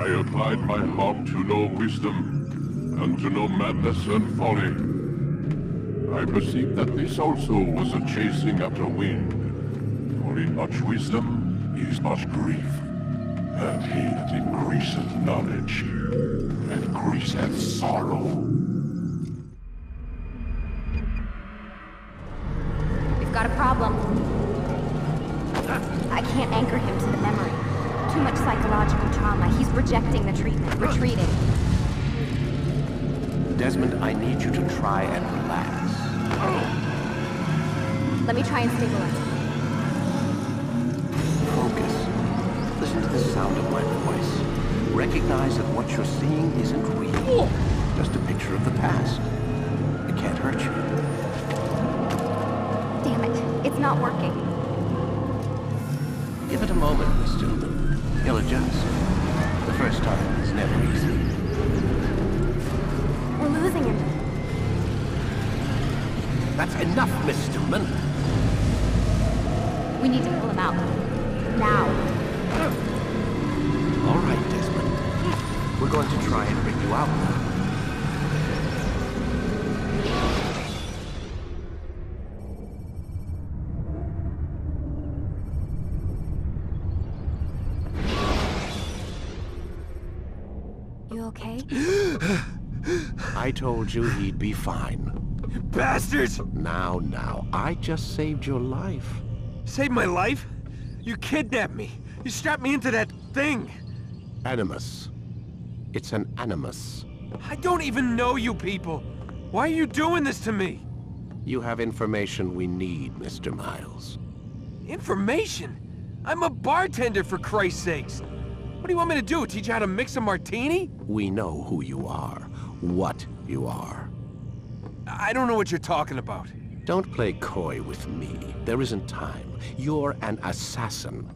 I applied my heart to know wisdom, and to know madness and folly. I perceived that this also was a chasing after wind. For in much wisdom is much grief, and he that increaseth knowledge increaseth sorrow. We've got a problem. I can't anchor him to the memory. Too much psychological trauma. He's rejecting the treatment, retreating. Desmond, I need you to try and relax. Let me try and stabilize him. Focus. Listen to the sound of my voice. Recognize that what you're seeing isn't real. Just a picture of the past. It can't hurt you. Damn it. It's not working. Give it a moment, Miss Stillman. He'll adjust. The first time is never easy. We're losing him. That's enough, Miss Stillman. We need to pull him out. Now. All right, Desmond. We're going to try and bring you out now. You okay? I told you he'd be fine. Bastards! Now, I just saved your life. Saved my life? You kidnapped me. You strapped me into that thing. Animus. It's an animus. I don't even know you people. Why are you doing this to me? You have information we need, Mr. Miles. Information? I'm a bartender, for Christ's sakes. What do you want me to do? Teach you how to mix a martini? We know who you are, what you are. I don't know what you're talking about. Don't play coy with me. There isn't time. You're an assassin.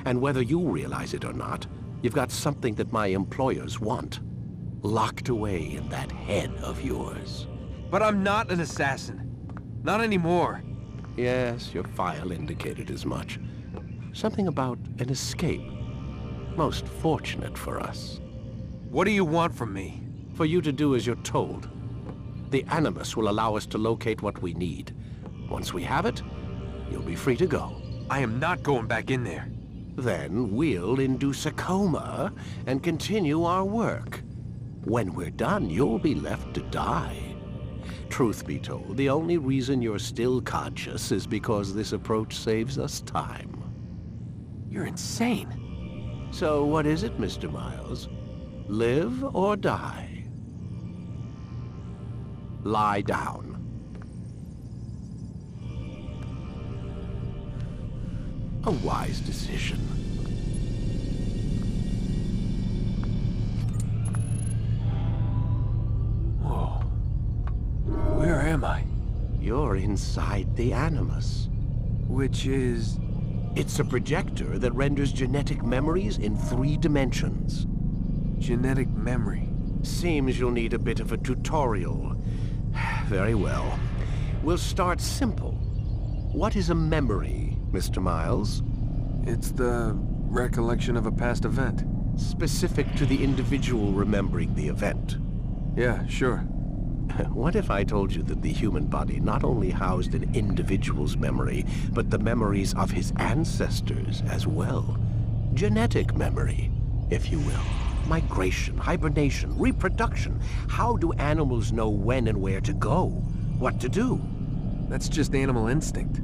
And whether you realize it or not, you've got something that my employers want. Locked away in that head of yours. But I'm not an assassin. Not anymore. Yes, your file indicated as much. Something about an escape. Most fortunate for us. What do you want from me? For you to do as you're told. The Animus will allow us to locate what we need. Once we have it, you'll be free to go. I am not going back in there. Then we'll induce a coma and continue our work. When we're done, you'll be left to die. Truth be told, the only reason you're still conscious is because this approach saves us time. You're insane. So what is it, Mr. Miles? Live or die? Lie down. A wise decision. Whoa. Where am I? You're inside the Animus. Which is... It's a projector that renders genetic memories in 3 dimensions. genetic memory. Seems you'll need a bit of a tutorial. Very well. We'll start simple. What is a memory, Mr. Miles? It's the recollection of a past event. Specific to the individual remembering the event. Yeah, sure. What if I told you that the human body not only housed an individual's memory, but the memories of his ancestors as well? Genetic memory, if you will. Migration, hibernation, reproduction. How do animals know when and where to go? What to do? That's just animal instinct.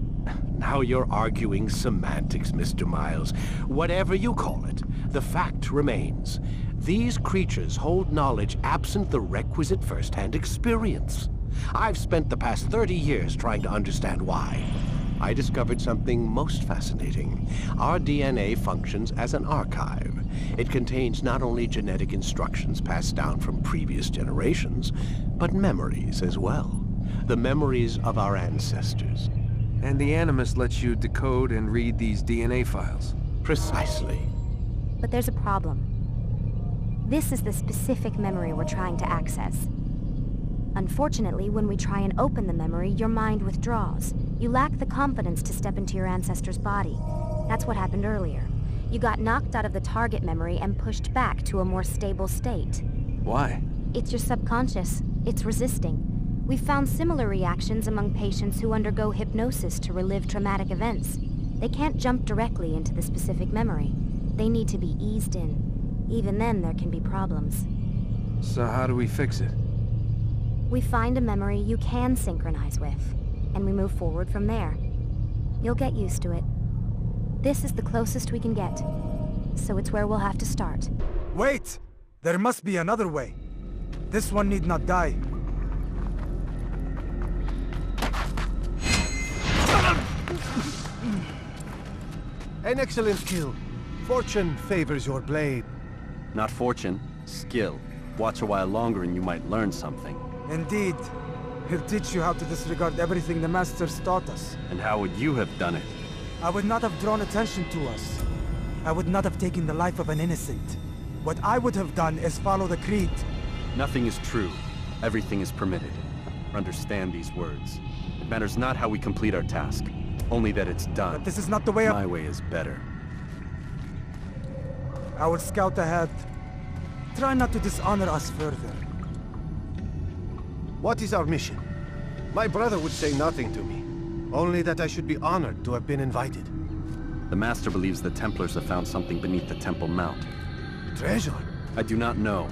Now you're arguing semantics, Mr. Miles. Whatever you call it, the fact remains. These creatures hold knowledge absent the requisite first-hand experience. I've spent the past 30 years trying to understand why. I discovered something most fascinating. Our DNA functions as an archive. It contains not only genetic instructions passed down from previous generations, but memories as well. The memories of our ancestors. And the Animus lets you decode and read these DNA files. Precisely. But there's a problem. This is the specific memory we're trying to access. Unfortunately, when we try and open the memory, your mind withdraws. You lack the confidence to step into your ancestor's body. That's what happened earlier. You got knocked out of the target memory and pushed back to a more stable state. Why? It's your subconscious. It's resisting. We've found similar reactions among patients who undergo hypnosis to relive traumatic events. They can't jump directly into the specific memory. They need to be eased in. Even then, there can be problems. So how do we fix it? We find a memory you can synchronize with, and we move forward from there. You'll get used to it. This is the closest we can get, so it's where we'll have to start. Wait! There must be another way. This one need not die. An excellent kill. Fortune favors your blade. Not fortune, skill. Watch a while longer and you might learn something. Indeed. He'll teach you how to disregard everything the Masters taught us. And how would you have done it? I would not have drawn attention to us. I would not have taken the life of an innocent. What I would have done is follow the creed. Nothing is true. Everything is permitted. Understand these words. It matters not how we complete our task, only that it's done. But this is not the way My way is better. I will scout ahead. Try not to dishonor us further. What is our mission? My brother would say nothing to me. Only that I should be honored to have been invited. The Master believes the Templars have found something beneath the Temple Mount. Treasure? I do not know.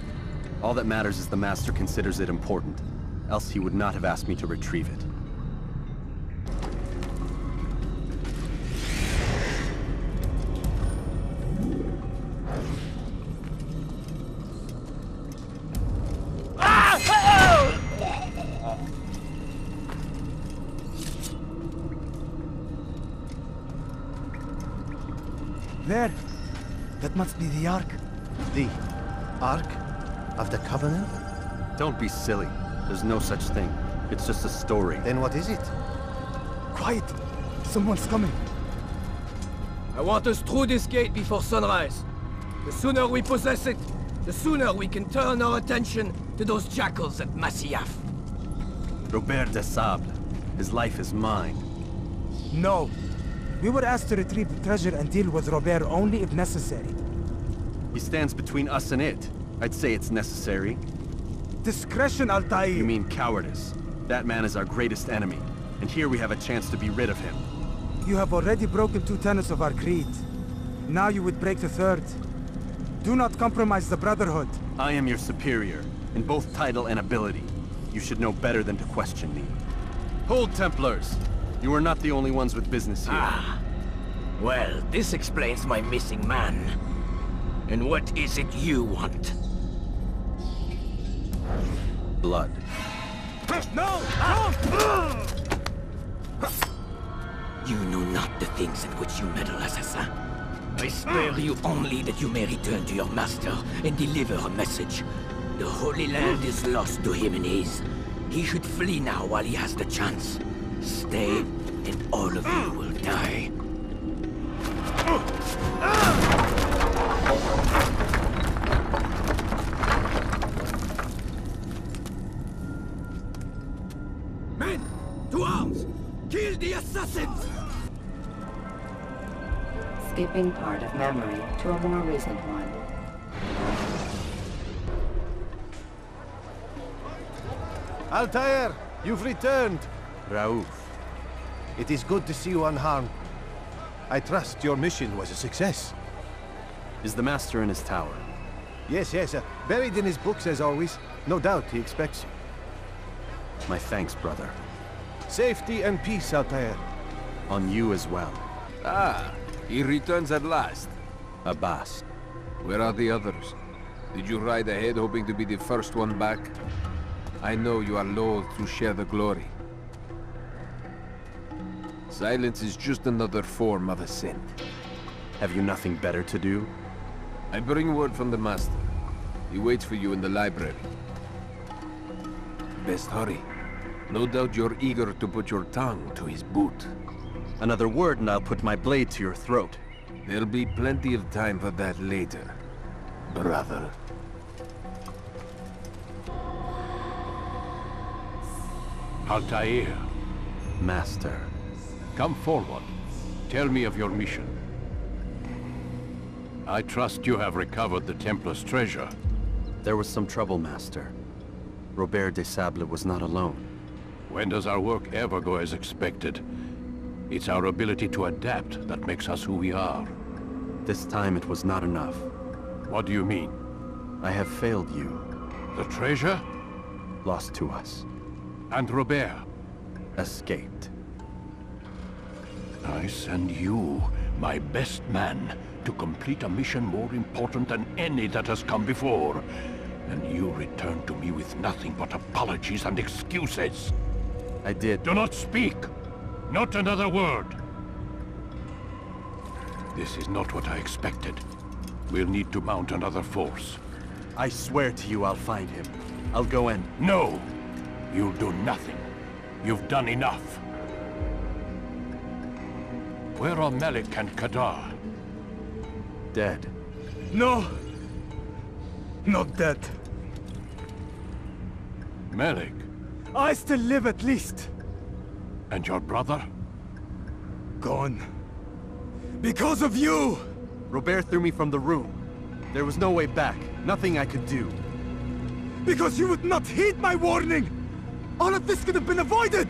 All that matters is the Master considers it important. Else he would not have asked me to retrieve it. There. That must be the Ark. The Ark of the Covenant? Don't be silly. There's no such thing. It's just a story. Then what is it? Quiet! Someone's coming. I want us through this gate before sunrise. The sooner we possess it, the sooner we can turn our attention to those jackals at Masyaf. Robert de Sable. His life is mine. No. We were asked to retrieve the treasure and deal with Robert only if necessary. He stands between us and it. I'd say it's necessary. Discretion, Altair! You mean cowardice. That man is our greatest enemy, and here we have a chance to be rid of him. You have already broken 2 tenets of our creed. Now you would break the 3rd. Do not compromise the Brotherhood. I am your superior, in both title and ability. You should know better than to question me. Hold, Templars! You are not the only ones with business here. Ah. Well, this explains my missing man. And what is it you want? Blood. No! You know not the things in which you meddle, assassin. I spare you only that you may return to your master and deliver a message. The Holy Land is lost to him and his. He should flee now while he has the chance. Stay, and all of you will die. Men, to arms! Kill the assassins! Skipping part of memory to a more recent one. Altair, you've returned. Raouf. It is good to see you unharmed. I trust your mission was a success. Is the Master in his tower? Yes, buried in his books as always. No doubt he expects you. My thanks, brother. Safety and peace, Altair. On you as well. Ah, he returns at last. Abbas. Where are the others? Did you ride ahead hoping to be the first one back? I know you are loath to share the glory. Silence is just another form of assent. Have you nothing better to do? I bring word from the Master. He waits for you in the library. Best hurry. No doubt you're eager to put your tongue to his boot. Another word and I'll put my blade to your throat. There'll be plenty of time for that later, brother. Altair, Master. come forward. Tell me of your mission. I trust you have recovered the Templar's treasure. There was some trouble, Master. Robert de Sable was not alone. When does our work ever go as expected? It's our ability to adapt that makes us who we are. This time it was not enough. What do you mean? I have failed you. The treasure? Lost to us. And Robert? Escaped. I send you, my best man, to complete a mission more important than any that has come before. And you return to me with nothing but apologies and excuses. I did. Do not speak! Not another word! This is not what I expected. We'll need to mount another force. I swear to you I'll find him. I'll go in. No! You'll do nothing. You've done enough. Where are Malik and Kadar? Dead. No! Not dead. Malik? I still live at least. And your brother? Gone. Because of you! Robert threw me from the room. There was no way back. Nothing I could do. Because you would not heed my warning! All of this could have been avoided!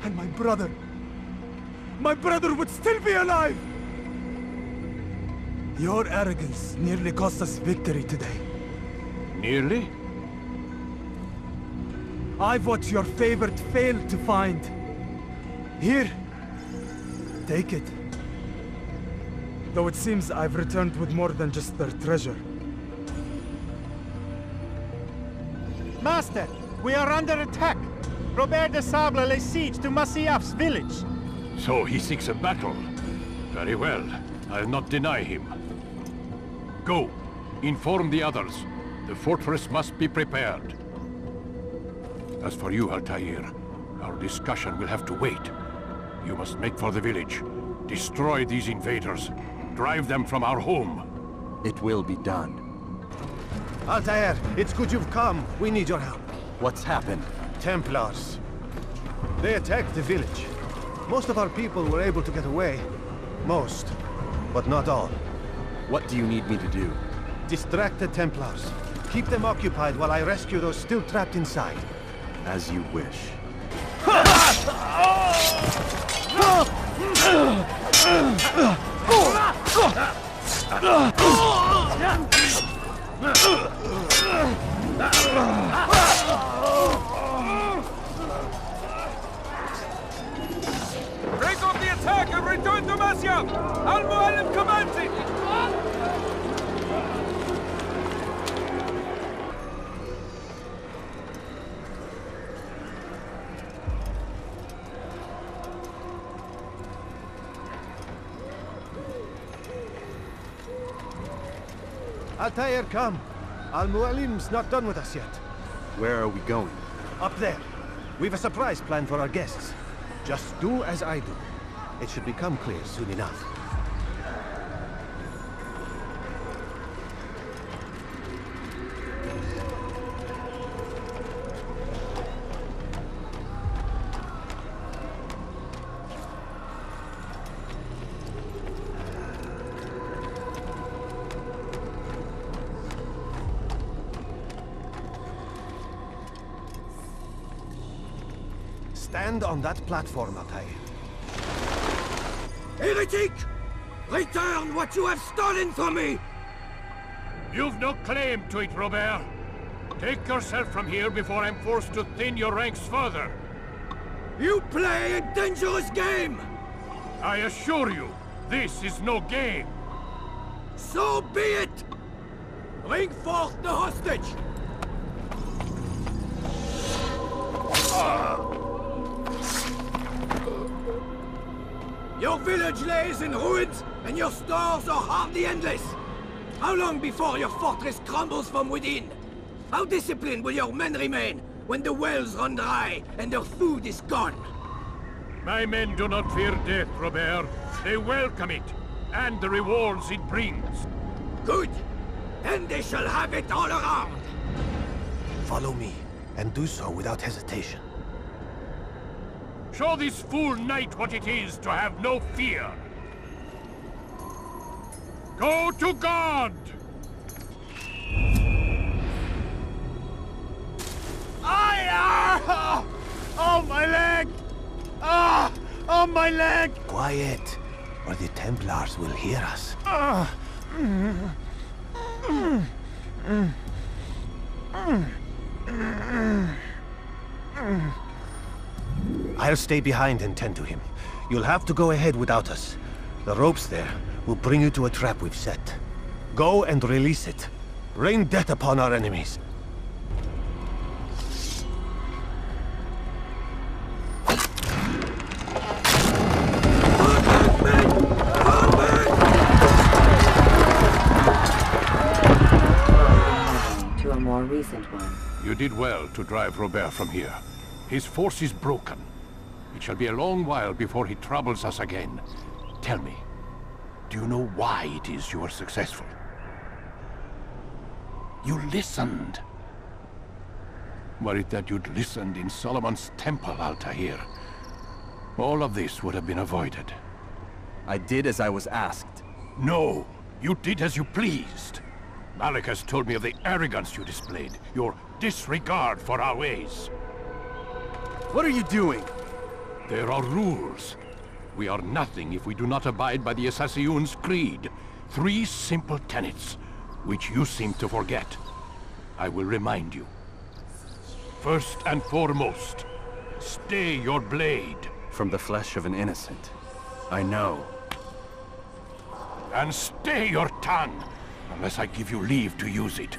And my brother would still be alive! Your arrogance nearly cost us victory today. Nearly? I've what your favorite failed to find. Here. Take it. Though it seems I've returned with more than just their treasure. Master, we are under attack. Robert de Sable lays siege to Masyaf's village. So he seeks a battle. Very well. I'll not deny him. Go. Inform the others. The fortress must be prepared. As for you, Altair, our discussion will have to wait. You must make for the village. Destroy these invaders. Drive them from our home. It will be done. Altair, it's good you've come. We need your help. What's happened? Templars. They attacked the village. Most of our people were able to get away. Most, but not all. What do you need me to do? Distract the Templars. Keep them occupied while I rescue those still trapped inside. As you wish. Break off the attack and return to Masyaf! Al-Mualim commands it! Altair, come. Al-Mualim's not done with us yet. Where are we going? Up there. We've a surprise plan for our guests. Just do as I do. It should become clear soon enough. Stand on that platform, Altair. Heretic! Return what you have stolen from me! You've no claim to it, Robert. Take yourself from here before I'm forced to thin your ranks further. You play a dangerous game! I assure you, this is no game. So be it! Bring forth the hostage! Your village lays in ruins, and your stores are hardly endless. How long before your fortress crumbles from within? How disciplined will your men remain when the wells run dry and their food is gone? My men do not fear death, Robert. They welcome it, and the rewards it brings. Good. Then they shall have it all around. Follow me, and do so without hesitation. Show this fool knight what it is to have no fear. Go to God! Oh, my leg! Ah! Oh, my leg! Quiet, or the Templars will hear us. I'll stay behind and tend to him. You'll have to go ahead without us. The ropes there will bring you to a trap we've set. Go and release it. Rain death upon our enemies. To a more recent one. You did well to drive Robert from here. His force is broken. It shall be a long while before he troubles us again. Tell me, do you know why it is you are successful? You listened. Were it that you'd listened in Solomon's temple, Altair, all of this would have been avoided. I did as I was asked. No, you did as you pleased. Malik has told me of the arrogance you displayed, your disregard for our ways. What are you doing? There are rules. We are nothing if we do not abide by the Assassin's creed. 3 simple tenets, which you seem to forget. I will remind you. First and foremost, stay your blade. From the flesh of an innocent. I know. And stay your tongue, unless I give you leave to use it.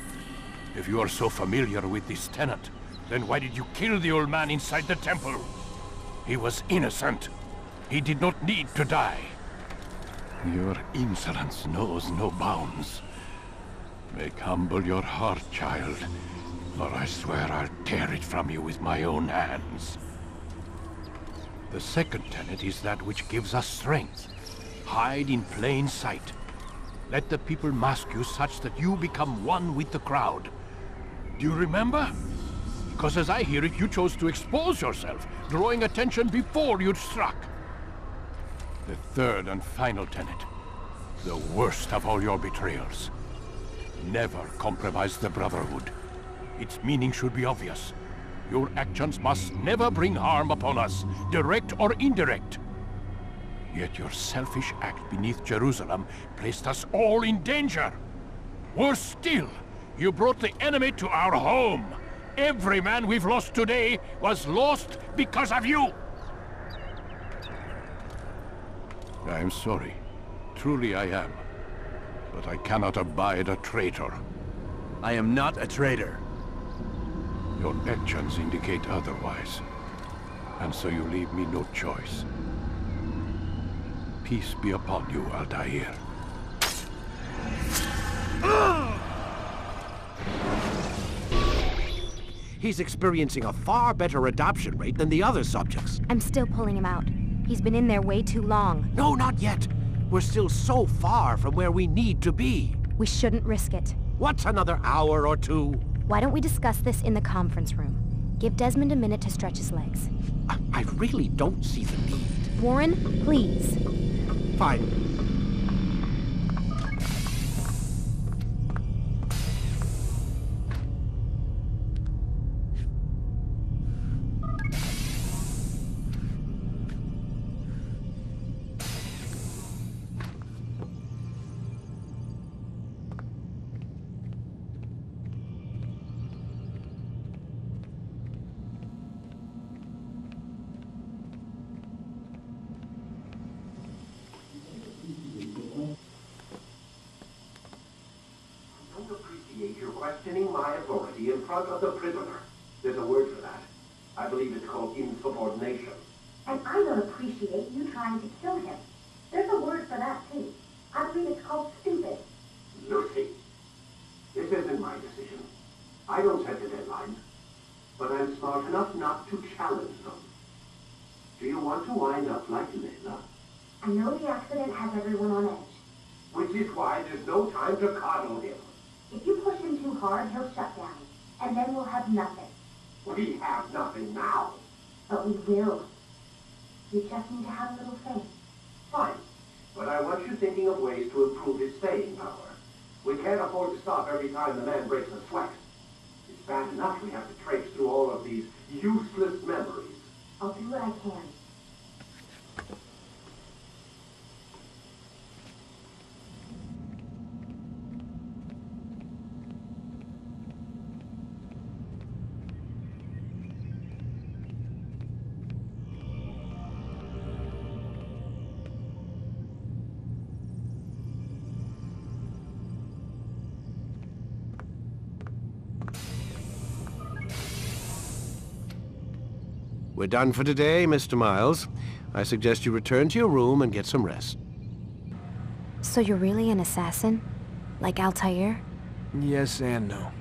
If you are so familiar with this tenet, then why did you kill the old man inside the temple? He was innocent. He did not need to die. Your insolence knows no bounds. Make humble your heart, child, or I swear I'll tear it from you with my own hands. The second tenet is that which gives us strength. Hide in plain sight. Let the people mask you such that you become one with the crowd. Do you remember? Because as I hear it, you chose to expose yourself, drawing attention before you'd struck. The third and final tenet, the worst of all your betrayals. Never compromise the Brotherhood. Its meaning should be obvious. Your actions must never bring harm upon us, direct or indirect. Yet your selfish act beneath Jerusalem placed us all in danger. Worse still, you brought the enemy to our home. Every man we've lost today was lost because of you! I am sorry. Truly I am. But I cannot abide a traitor. I am not a traitor. Your actions indicate otherwise. And so you leave me no choice. Peace be upon you, Altair. He's experiencing a far better adoption rate than the other subjects. I'm still pulling him out. He's been in there way too long. No, not yet. We're still so far from where we need to be. We shouldn't risk it. What's another hour or 2? Why don't we discuss this in the conference room? Give Desmond a minute to stretch his legs. I really don't see the need. Warren, please. Fine. You're questioning my authority in front of the prisoner. There's a word for that. I believe it's called insubordination. And I don't appreciate you trying to kill him. There's a word for that, too. I believe it's called stupid. Lucy, this isn't my decision. I don't set the deadlines. But I'm smart enough not to challenge them. Do you want to wind up like Layla? I know the accident has everyone on edge. Which is why there's no time to coddle him. If you push him too hard, he'll shut down. And then we'll have nothing. We have nothing now. But we will. You just need to have a little faith. Fine. But I want you thinking of ways to improve his staying power. We can't afford to stop every time the man breaks a sweat. It's bad enough we have to traipse through all of these useless memories. I'll do what I can. We're done for today, Mr. Miles. I suggest you return to your room and get some rest. So you're really an assassin? Like Altair? Yes and no.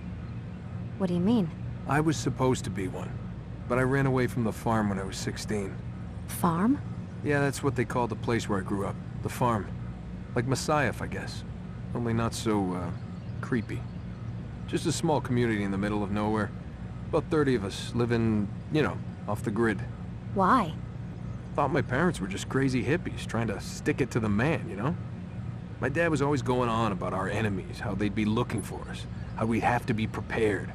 What do you mean? I was supposed to be one, but I ran away from the farm when I was 16. Farm? Yeah, that's what they called the place where I grew up. The farm. Like Messiah, I guess. Only not so, creepy. Just a small community in the middle of nowhere. About 30 of us living, you know, off the grid. Why? Thought my parents were just crazy hippies trying to stick it to the man, you know? My dad was always going on about our enemies, how they'd be looking for us, how we'd have to be prepared.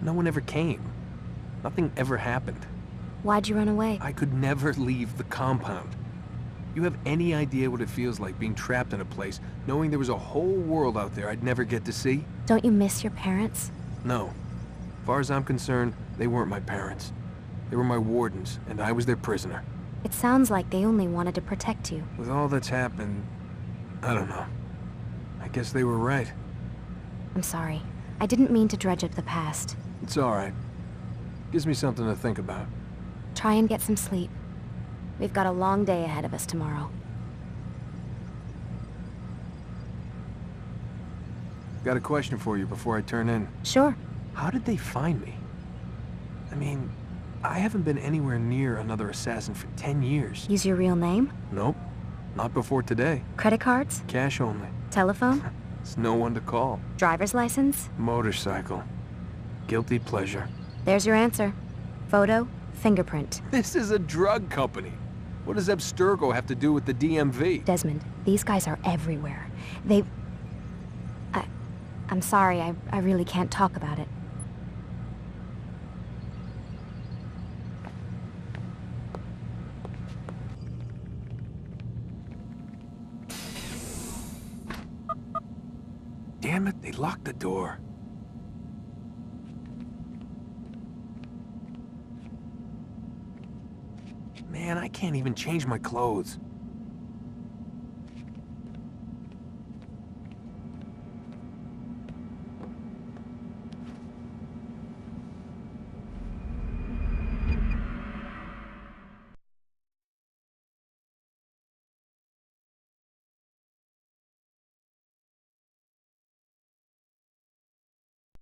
No one ever came. Nothing ever happened. Why'd you run away? I could never leave the compound. You have any idea what it feels like being trapped in a place, knowing there was a whole world out there I'd never get to see? Don't you miss your parents? No. As far as I'm concerned, they weren't my parents. They were my wardens, and I was their prisoner. It sounds like they only wanted to protect you. With all that's happened, I don't know. I guess they were right. I'm sorry. I didn't mean to dredge up the past. It's all right. Gives me something to think about. Try and get some sleep. We've got a long day ahead of us tomorrow. Got a question for you before I turn in. Sure. How did they find me? I mean, I haven't been anywhere near another assassin for 10 years. Use your real name? Nope. Not before today. Credit cards? Cash only. Telephone? There's no one to call. Driver's license? Motorcycle. Guilty pleasure. There's your answer. Photo, fingerprint. This is a drug company. What does Abstergo have to do with the DMV? Desmond, these guys are everywhere. I'm sorry, I really can't talk about it. Damn it, they locked the door. Man, I can't even change my clothes.